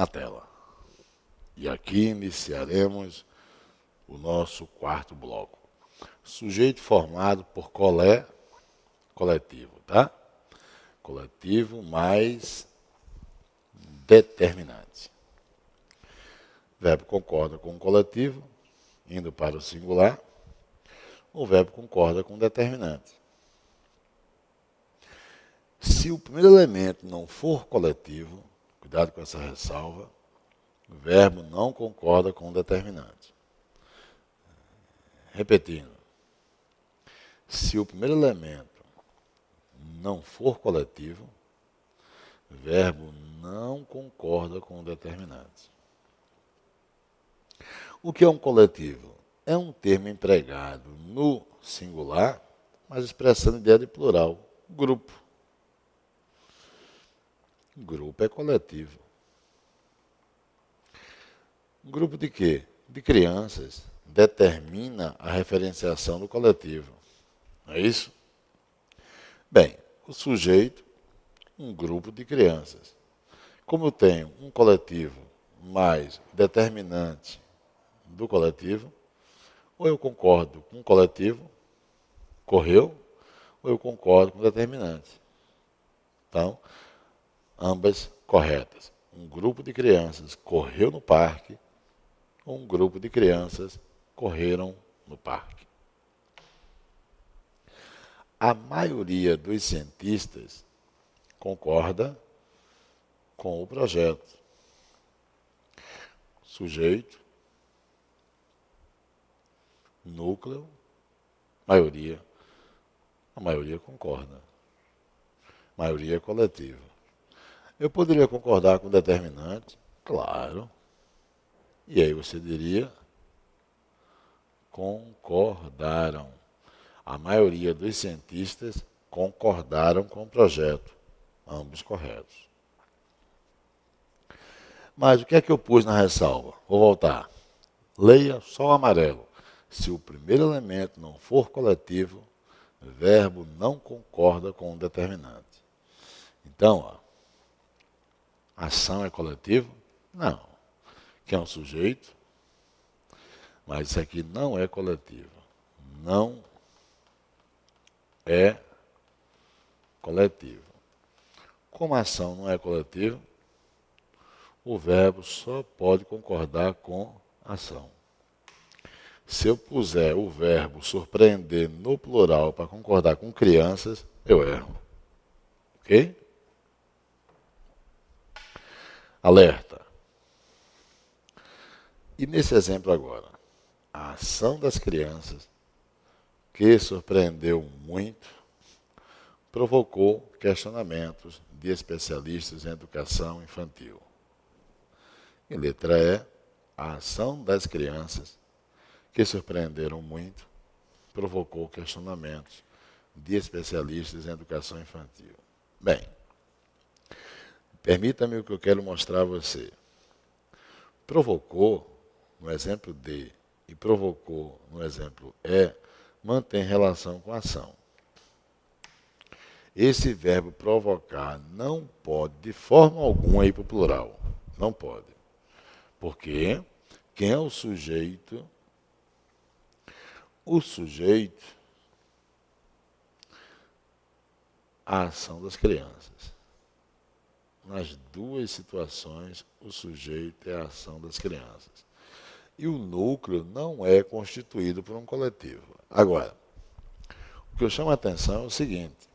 na tela. E aqui iniciaremos o nosso quarto bloco. Sujeito formado por coletivo, tá? Coletivo mais determinante. O verbo concorda com o coletivo, indo para o singular. O verbo concorda com o determinante. Se o primeiro elemento não for coletivo, cuidado com essa ressalva, o verbo não concorda com o determinante. Repetindo, se o primeiro elemento não for coletivo, o verbo não concorda com o determinante. O que é um coletivo? É um termo empregado no singular, mas expressando ideia de plural, grupo. Grupo é coletivo. Grupo de quê? De crianças. Determina a referenciação do coletivo. Não é isso? Bem, o sujeito, um grupo de crianças. Como eu tenho um coletivo mais determinante do coletivo, ou eu concordo com o coletivo, correu, ou eu concordo com o determinante. Então, ambas corretas. Um grupo de crianças correu no parque, ou um grupo de crianças correram no parque. A maioria dos cientistas concorda com o projeto. Sujeito, núcleo, maioria. A maioria concorda. Maioria é coletiva. Eu poderia concordar com o determinante? Claro. E aí você diria, concordaram. A maioria dos cientistas concordaram com o projeto. Ambos corretos. Mas o que é que eu pus na ressalva? Vou voltar. Leia só o amarelo. Se o primeiro elemento não for coletivo, o verbo não concorda com o determinante. Então, ó, ação é coletivo? Não. Que é um sujeito, mas isso aqui não é coletivo. Não é coletivo. Como a ação não é coletivo, o verbo só pode concordar com a ação. Se eu puser o verbo surpreender no plural para concordar com crianças, eu erro. Ok? Alerta. E nesse exemplo agora, a ação das crianças, que surpreendeu muito, provocou questionamentos de especialistas em educação infantil. E letra E, a ação das crianças, que surpreenderam muito, provocou questionamentos de especialistas em educação infantil. Bem, permita-me o que eu quero mostrar a você. Provocou, no exemplo D, e provocou, no exemplo E, mantém relação com a ação. Esse verbo provocar não pode, de forma alguma, ir para o plural. Não pode. Porque quem é o sujeito? O sujeito, a ação das crianças. Nas duas situações, o sujeito é a ação das crianças. E o núcleo não é constituído por um coletivo. Agora, o que eu chamo a atenção é o seguinte.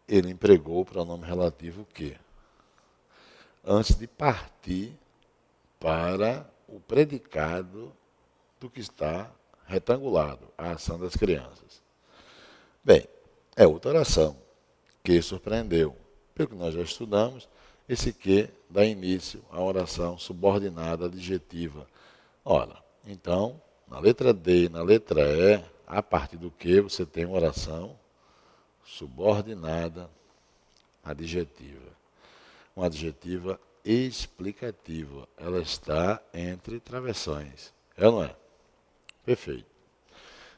Ele empregou o pronome relativo que, antes de partir para o predicado do que está retangulado, a ação das crianças. Bem, é outra oração, que surpreendeu. Pelo que nós já estudamos, esse que dá início à oração subordinada adjetiva. Ora, então, na letra D e na letra E, a partir do que você tem uma oração subordinada adjetiva. Uma adjetiva explicativa. Ela está entre travessões. É ou não é? Perfeito.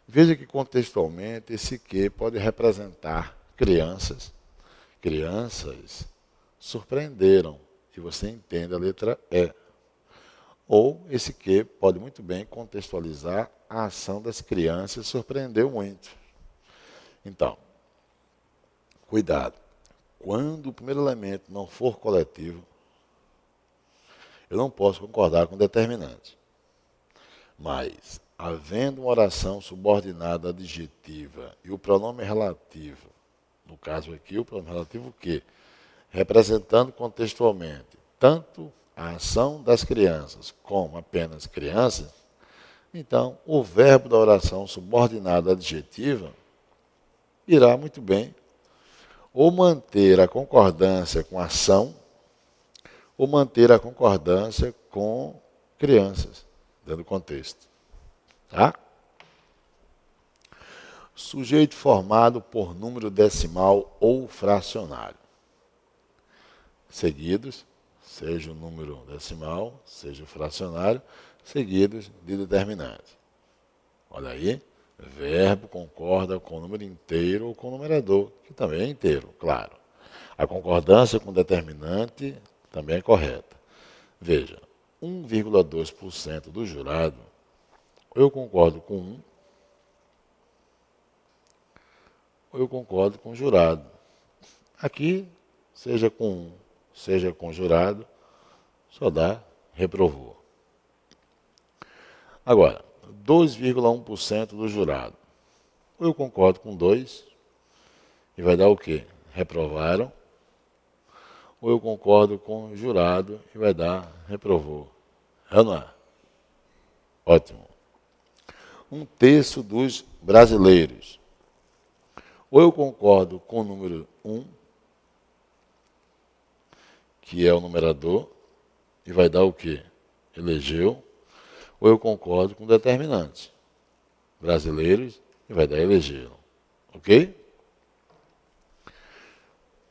Veja que contextualmente esse que pode representar crianças crianças surpreenderam, e você entende a letra E. Ou esse que pode muito bem contextualizar a ação das crianças, surpreendeu muito. Então, cuidado. Quando o primeiro elemento não for coletivo, eu não posso concordar com o determinante. Mas, havendo uma oração subordinada adjetiva e o pronome relativo, no caso aqui, o pronome relativo que, representando contextualmente tanto a ação das crianças como apenas crianças, então o verbo da oração subordinada adjetiva irá muito bem ou manter a concordância com a ação ou manter a concordância com crianças, dando contexto. Tá? Sujeito formado por número decimal ou fracionário. Seguidos, seja o número decimal, seja o fracionário, seguidos de determinante. Olha aí, verbo concorda com o número inteiro ou com o numerador, que também é inteiro, claro. A concordância com o determinante também é correta. Veja, 1,2% do jurado, eu concordo com 1, ou eu concordo com o jurado. Aqui, seja com 1, seja com o jurado, só dá reprovou. Agora, 2,1% do jurado. Ou eu concordo com 2, e vai dar o quê? Reprovaram. Ou eu concordo com o jurado, e vai dar reprovou. É ou não é? Ótimo. 1/3 dos brasileiros. Ou eu concordo com o número 1, que é o numerador, e vai dar o quê? Elegeu. Ou eu concordo com o determinante. Brasileiros, e vai dar elegeram. Ok?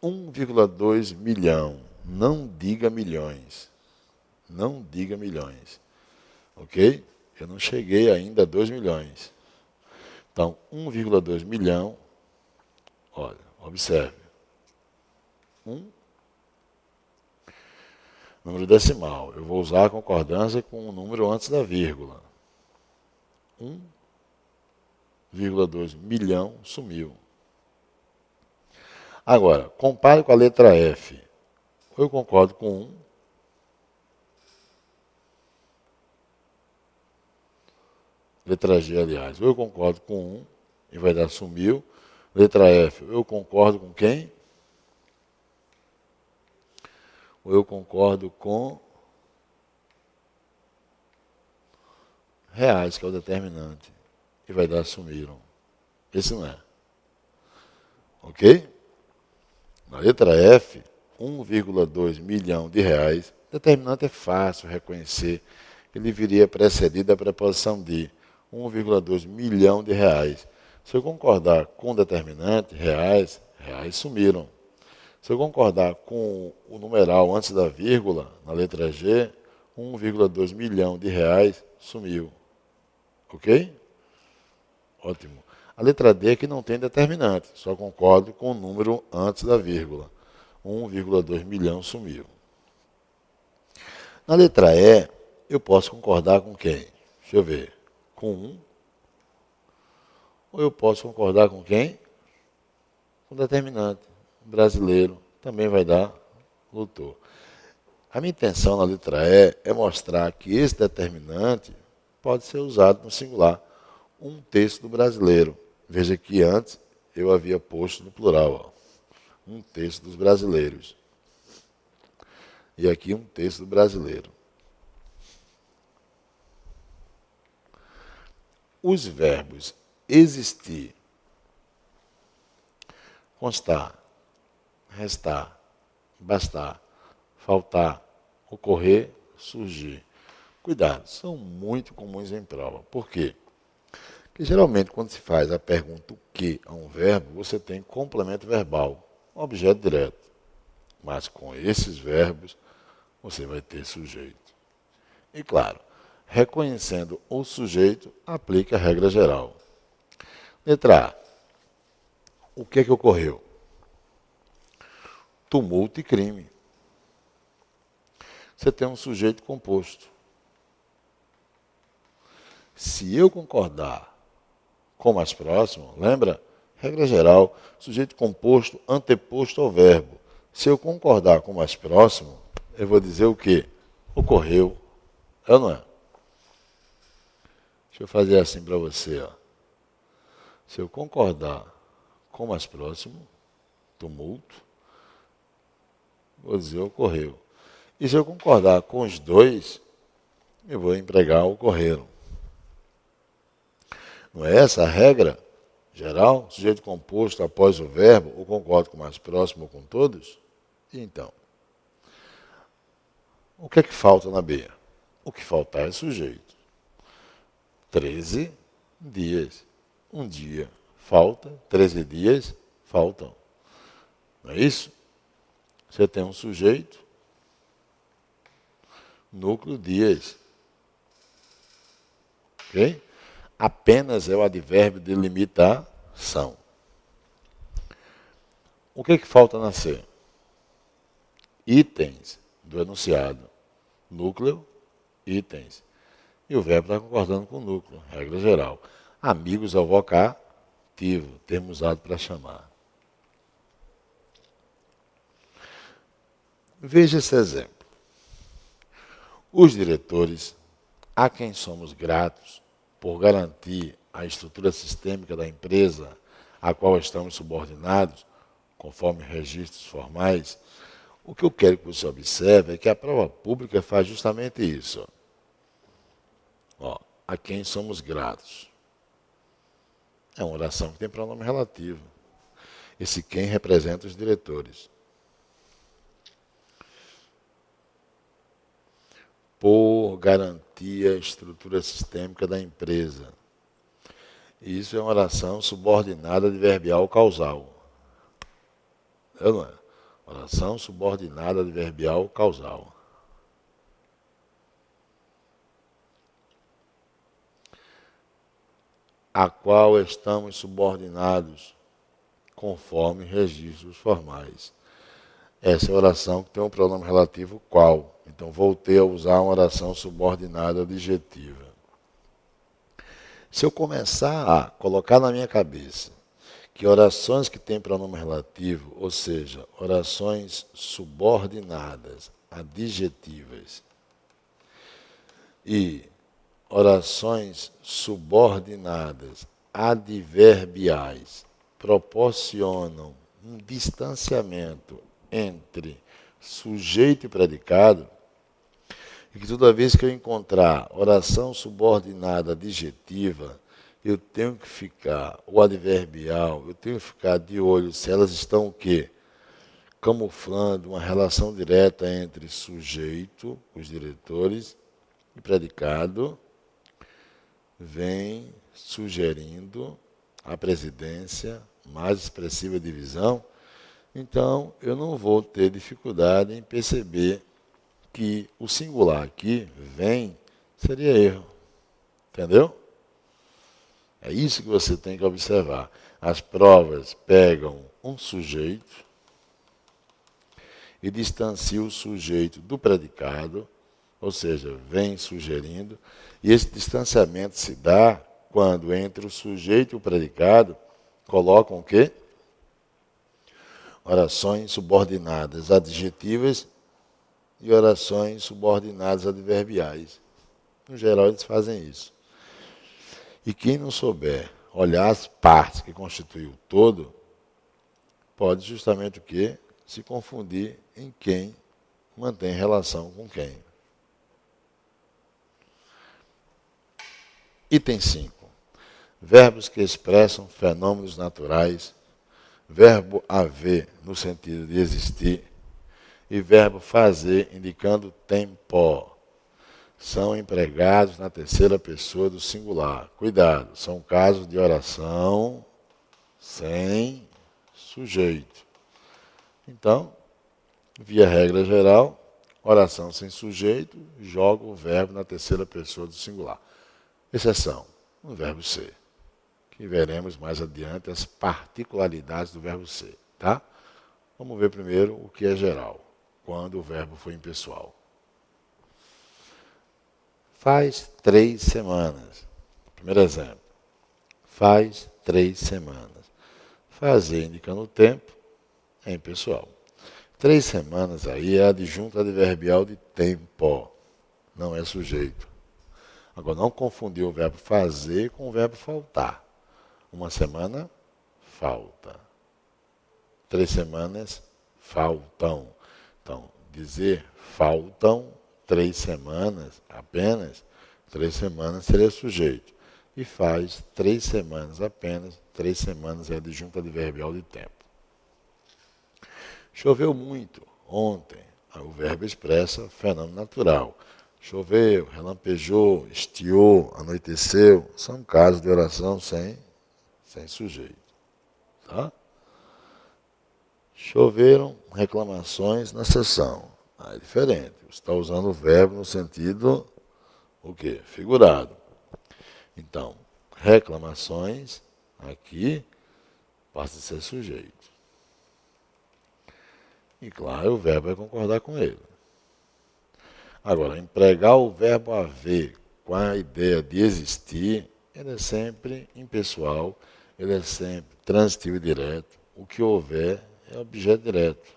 1,2 milhão. Não diga milhões. Não diga milhões. Ok? Eu não cheguei ainda a 2 milhões. Então, 1,2 milhão, olha, observe. 1, número decimal. Eu vou usar a concordância com o número antes da vírgula. 1,2 milhão sumiu. Agora, compare com a letra F. Eu concordo com 1. Letra G, aliás. Eu concordo com 1 e vai dar sumiu. Letra F, eu concordo com quem? Ou eu concordo com reais, que é o determinante. E vai dar sumiram. Esse não é. Ok? Na letra F, 1,2 milhão de reais. Determinante é fácil reconhecer. Ele viria precedido da preposição de 1,2 milhão de reais. Se eu concordar com o determinante, reais, reais sumiram. Se eu concordar com o numeral antes da vírgula, na letra G, 1,2 milhão de reais sumiu. Ok? Ótimo. A letra D aqui não tem determinante, só concordo com o número antes da vírgula. 1,2 milhão sumiu. Na letra E, eu posso concordar com quem? Deixa eu ver. Com 1. Ou eu posso concordar com quem? Com determinante. Brasileiro. Também vai dar lutou. A minha intenção na letra E é mostrar que esse determinante pode ser usado no singular. 1/3 do brasileiro. Veja que antes eu havia posto no plural. 1/3 dos brasileiros. E aqui 1/3 do brasileiro. Os verbos existir, constar, restar, bastar, faltar, ocorrer, surgir. Cuidado, são muito comuns em prova. Por quê? Porque geralmente quando se faz a pergunta o que a um verbo, você tem complemento verbal, objeto direto. Mas com esses verbos, você vai ter sujeito. E claro, reconhecendo o sujeito, aplica a regra geral. Letra A. O que ocorreu? tumulto e crime. Você tem um sujeito composto. Se eu concordar com o mais próximo, lembra? Regra geral, sujeito composto anteposto ao verbo. Se eu concordar com o mais próximo, eu vou dizer o quê? Ocorreu. É ou não é? Deixa eu fazer assim para você. Ó. Se eu concordar com o mais próximo, tumulto, vou dizer ocorreu. E se eu concordar com os dois, eu vou empregar ocorreram. Não é essa a regra geral? Sujeito composto após o verbo, ou concordo com o mais próximo ou com todos? E então? O que é que falta na B? O que faltar é sujeito. 13 dias. Um dia falta, 13 dias faltam. Não é isso? Você tem um sujeito, núcleo dias. Ok? Apenas é o advérbio de limitação. O que é que falta nascer? Itens do enunciado. Núcleo, itens. E o verbo está concordando com o núcleo, regra geral. Amigos é o vocativo, termo usado para chamar. Veja esse exemplo. Os diretores, a quem somos gratos por garantir a estrutura sistêmica da empresa a qual estamos subordinados, conforme registros formais, o que eu quero que você observe é que a prova pública faz justamente isso. Ó, a quem somos gratos. É uma oração que tem pronome relativo. Esse quem representa os diretores. Por garantir a estrutura sistêmica da empresa. Isso é uma oração subordinada adverbial causal. Não é? Oração subordinada adverbial causal. A qual estamos subordinados conforme registros formais. Essa é a oração que tem um pronome relativo qual. Então, voltei a usar uma oração subordinada adjetiva. Se eu começar a colocar na minha cabeça que orações que têm pronome relativo, ou seja, orações subordinadas adjetivas e orações subordinadas adverbiais proporcionam um distanciamento entre sujeito e predicado, e que toda vez que eu encontrar oração subordinada adjetiva, eu tenho que ficar, o adverbial, eu tenho que ficar de olho se elas estão o quê? Camuflando uma relação direta entre sujeito, os diretores, e predicado, vem sugerindo a presidência, mais expressiva divisão. Então, eu não vou ter dificuldade em perceber que o singular aqui, vem, seria erro. Entendeu? É isso que você tem que observar. As provas pegam um sujeito e distanciam o sujeito do predicado, ou seja, vem sugerindo, e esse distanciamento se dá quando entre o sujeito e o predicado colocam o quê? Orações subordinadas adjetivas e orações subordinadas adverbiais. No geral, eles fazem isso. E quem não souber olhar as partes que constituem o todo, pode justamente o quê? Se confundir em quem mantém relação com quem. Item 5. Verbos que expressam fenômenos naturais, verbo haver no sentido de existir e verbo fazer indicando tempo. São empregados na terceira pessoa do singular. Cuidado, são casos de oração sem sujeito. Então, via regra geral, oração sem sujeito, joga o verbo na terceira pessoa do singular. Exceção, no verbo ser, que veremos mais adiante as particularidades do verbo ser, tá? Vamos ver primeiro o que é geral, quando o verbo for impessoal. Faz 3 semanas. Primeiro exemplo. Faz 3 semanas. Fazer indicando o tempo é impessoal. 3 semanas aí é adjunto adverbial de tempo, não é sujeito. Agora, não confundir o verbo fazer com o verbo faltar. Uma semana, falta. 3 semanas, faltam. Então, dizer faltam 3 semanas apenas, 3 semanas seria sujeito. E faz 3 semanas apenas, 3 semanas é adjunto adverbial de tempo. Choveu muito ontem. O verbo expressa fenômeno natural. Choveu, relampejou, estiou, anoiteceu. São casos de oração sem sujeito. Tá? Choveram reclamações na sessão. É diferente. Você está usando o verbo no sentido, o quê? Figurado. Então, reclamações, aqui, passa a ser sujeito. E claro, o verbo vai concordar com ele. Agora, empregar o verbo haver com a ideia de existir, ele é sempre impessoal, ele é sempre transitivo e direto. O que houver é objeto direto.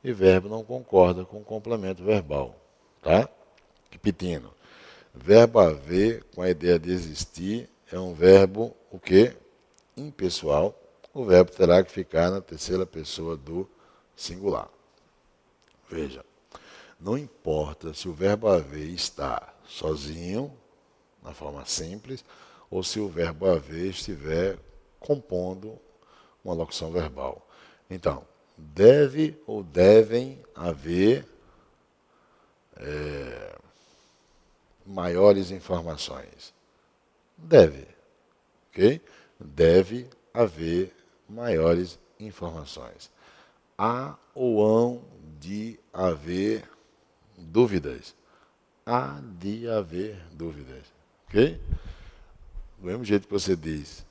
E verbo não concorda com o complemento verbal. Tá? Repetindo. Verbo haver com a ideia de existir é um verbo, o quê? Impessoal. O verbo terá que ficar na terceira pessoa do singular. Veja, não importa se o verbo haver está sozinho, na forma simples, ou se o verbo haver estiver compondo uma locução verbal. Então, deve ou devem haver maiores informações. Deve, ok? Deve haver maiores informações. Há ou hão de haver dúvidas. Há de haver dúvidas. Ok? Do mesmo jeito que você diz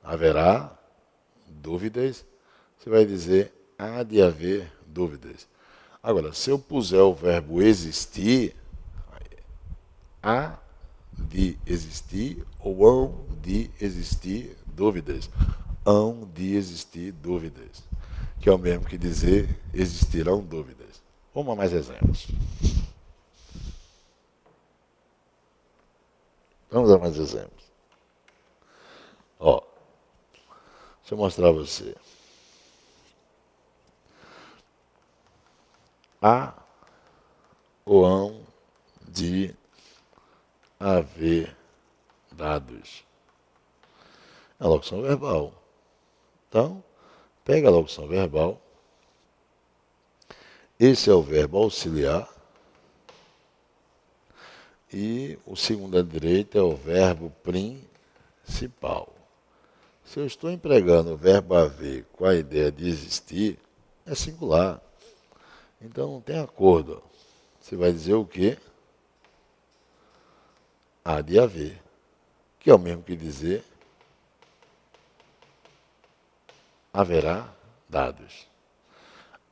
haverá dúvidas, você vai dizer há de haver dúvidas. Agora, se eu puser o verbo existir, há de existir ou hão de existir dúvidas. Hão de existir dúvidas. Que é o mesmo que dizer existirão dúvidas. Vamos a mais exemplos. Vamos a mais exemplos. Ó, deixa eu mostrar a você. Há ou hão de haver dados. É a locução verbal. Então, pega a locução verbal. Esse é o verbo auxiliar. E o segundo à direita é o verbo principal. Se eu estou empregando o verbo haver com a ideia de existir, é singular. Então não tem acordo. Você vai dizer o quê? Há de haver. Que é o mesmo que dizer haverá dados.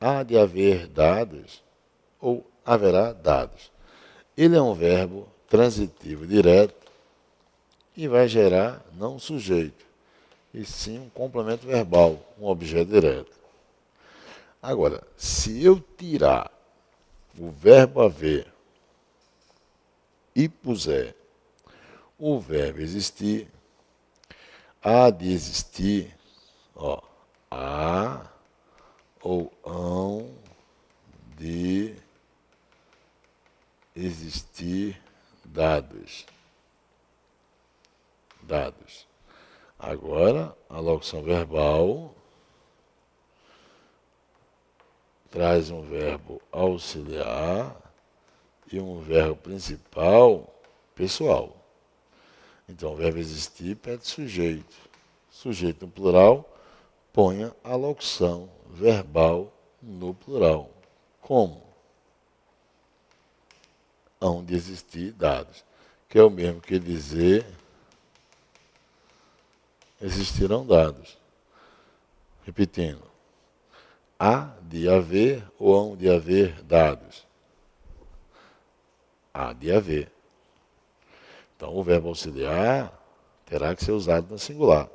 Há de haver dados ou haverá dados. Ele é um verbo transitivo direto e vai gerar não um sujeito, e sim um complemento verbal, um objeto direto. Agora, se eu tirar o verbo haver e puser o verbo existir, há de existir, ó, há ou hão de existir dados. Dados. Agora, a locução verbal traz um verbo auxiliar e um verbo principal pessoal. Então, o verbo existir pede sujeito. Sujeito no plural, ponha a locução verbal no plural. Como? Hão de existir dados, que é o mesmo que dizer existirão dados. Repetindo, há de haver ou hão de haver dados? Há de haver. Então, o verbo auxiliar terá que ser usado no singular,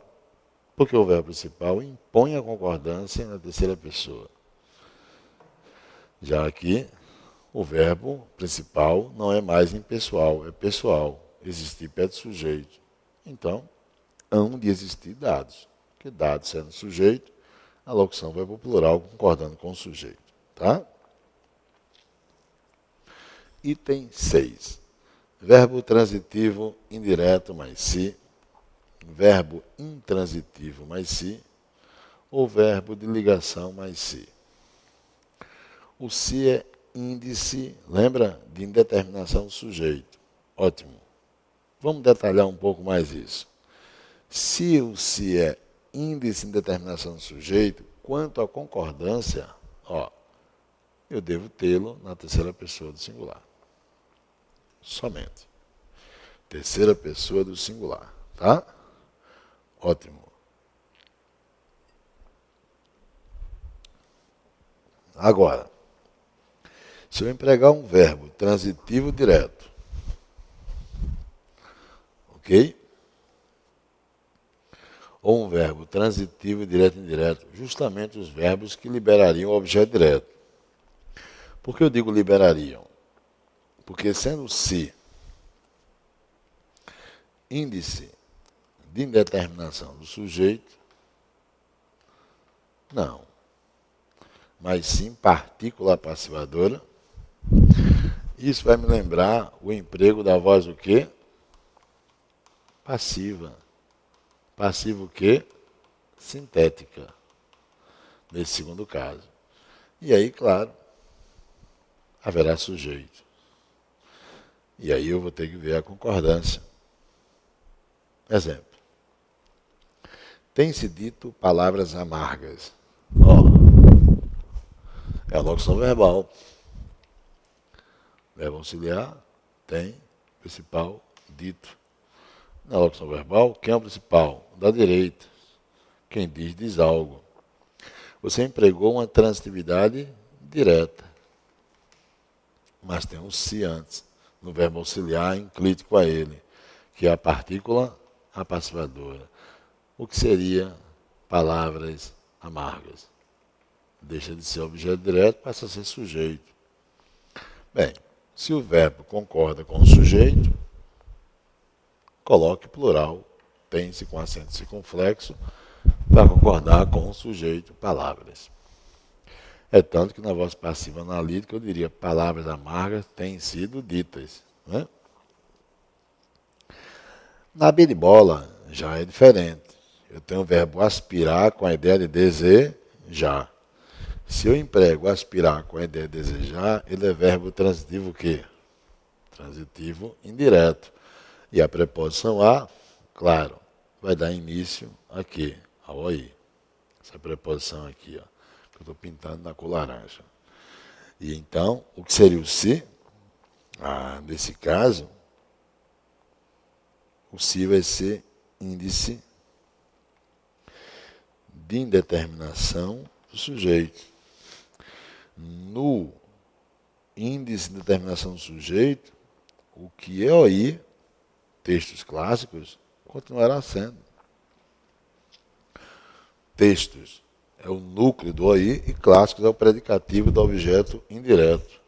porque o verbo principal impõe a concordância na terceira pessoa. Já aqui, o verbo principal não é mais impessoal, é pessoal. Existir pede sujeito. Então, hão de existir dados. Porque dados sendo sujeito, a locução vai para o plural concordando com o sujeito. Tá? Item 6. Verbo transitivo indireto mais se, verbo intransitivo mais se, ou verbo de ligação mais se. O se é índice, lembra? De indeterminação do sujeito. Ótimo. Vamos detalhar um pouco mais isso. Se o se é índice de indeterminação do sujeito, quanto à concordância, eu devo tê-lo na terceira pessoa do singular. Somente. Terceira pessoa do singular. Tá? Ótimo. Agora, se eu empregar um verbo transitivo direto, ok? Ou um verbo transitivo direto e indireto, justamente os verbos que liberariam o objeto direto. Por que eu digo liberariam? Porque sendo se índice de indeterminação do sujeito, não, mas sim partícula passivadora. Isso vai me lembrar o emprego da voz o quê? Passiva. Passiva o quê? Sintética. Nesse segundo caso. E aí, claro, haverá sujeito. E aí eu vou ter que ver a concordância. Exemplo. Tem-se dito palavras amargas. É a locução verbal. Verbo auxiliar tem principal dito. Na locução verbal, quem é o principal? Da direita. Quem diz algo. Você empregou uma transitividade direta. Mas tem um se antes, no verbo auxiliar enclítico a ele, que é a partícula apassivadora. O que seria palavras amargas? Deixa de ser objeto direto, passa a ser sujeito. Bem, se o verbo concorda com o sujeito, coloque plural, tem-se com acento circunflexo, para concordar com o sujeito, palavras. É tanto que na voz passiva analítica eu diria palavras amargas têm sido ditas. Né? Na beribola já é diferente. Eu tenho o verbo aspirar com a ideia de desejar. Se eu emprego aspirar com a ideia de desejar, ele é verbo transitivo o quê? Transitivo indireto. E a preposição a, claro, vai dar início aqui, ao aí. Essa preposição aqui, que eu estou pintando na cor laranja. E então, o que seria o se? Nesse caso, o se vai ser índice de indeterminação do sujeito. No índice de determinação do sujeito, o que é OI, textos clássicos, continuará sendo. Textos é o núcleo do OI e clássicos é o predicativo do objeto indireto.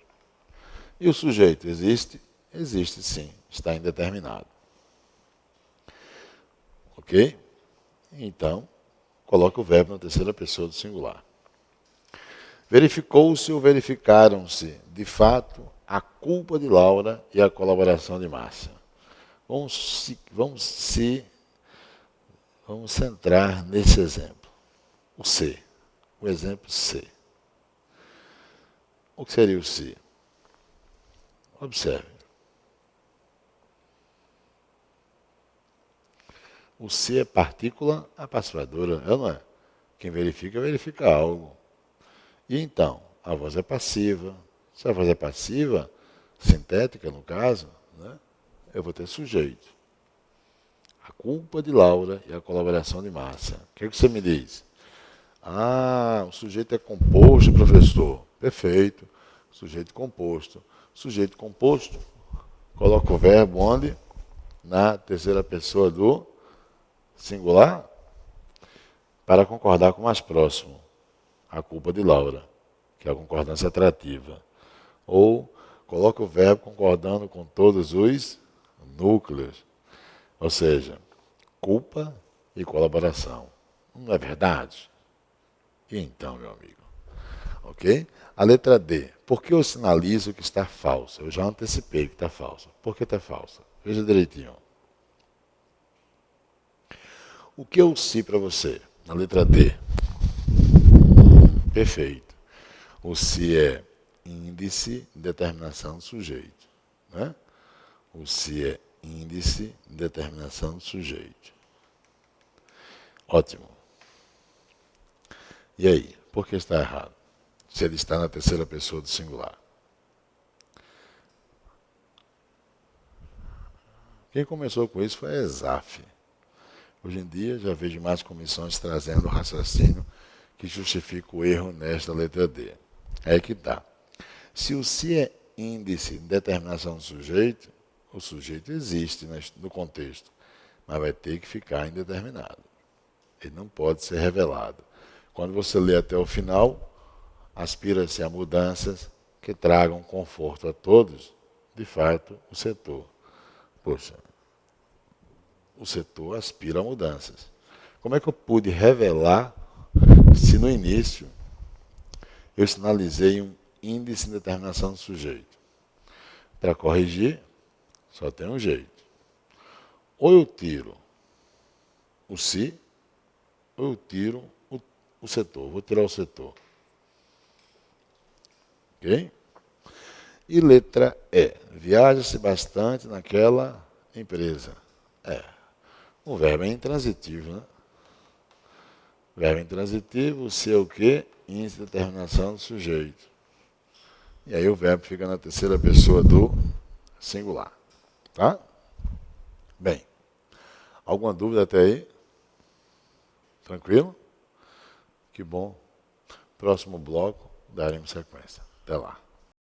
E o sujeito existe? Existe sim, está indeterminado. Ok? Então, coloque o verbo na terceira pessoa do singular. Verificou-se ou verificaram-se, de fato, a culpa de Laura e a colaboração de Márcia. Vamos centrar nesse exemplo. O C. O exemplo C. O que seria o se? Observe. O se é partícula apassivadora, não é? Quem verifica, verifica algo. E então, a voz é passiva. Se a voz é passiva, sintética no caso, né, eu vou ter sujeito. A culpa de Laura e a colaboração de Márcia. O que é que você me diz? Ah, o sujeito é composto, professor. Perfeito. Sujeito composto. Sujeito composto. Coloca o verbo onde? Na terceira pessoa do singular. Para concordar com o mais próximo. A culpa de Laura, que é a concordância atrativa. Ou coloca o verbo concordando com todos os núcleos. Ou seja, culpa e colaboração. Não é verdade? E então, meu amigo? Ok? A letra D. Por que eu sinalizo que está falsa? Eu já antecipei que está falsa. Por que está falsa? Veja direitinho. O que eu sei para você? Na letra D. Perfeito. O se é índice, determinação do sujeito. Né? O se é índice, determinação do sujeito. Ótimo. E aí? Por que está errado? Se ele está na terceira pessoa do singular. Quem começou com isso foi a ESAF. Hoje em dia já vejo mais comissões trazendo o raciocínio que justifica o erro nesta letra D. É que tá. Se o se é índice de determinação do sujeito, o sujeito existe no contexto, mas vai ter que ficar indeterminado. Ele não pode ser revelado. Quando você lê até o final, aspira-se a mudanças que tragam conforto a todos, de fato, o setor. Poxa, o setor aspira a mudanças. Como é que eu pude revelar se no início eu sinalizei um índice de determinação do sujeito? Para corrigir, só tem um jeito. Ou eu tiro o se, ou eu tiro o setor. Vou tirar o setor. Ok? E letra E. Viaja-se bastante naquela empresa. O verbo é intransitivo, né? Verbo intransitivo, se é o quê? Índice de determinação do sujeito. E aí o verbo fica na terceira pessoa do singular. Tá? Bem, alguma dúvida até aí? Tranquilo? Que bom. Próximo bloco, daremos sequência. Até lá.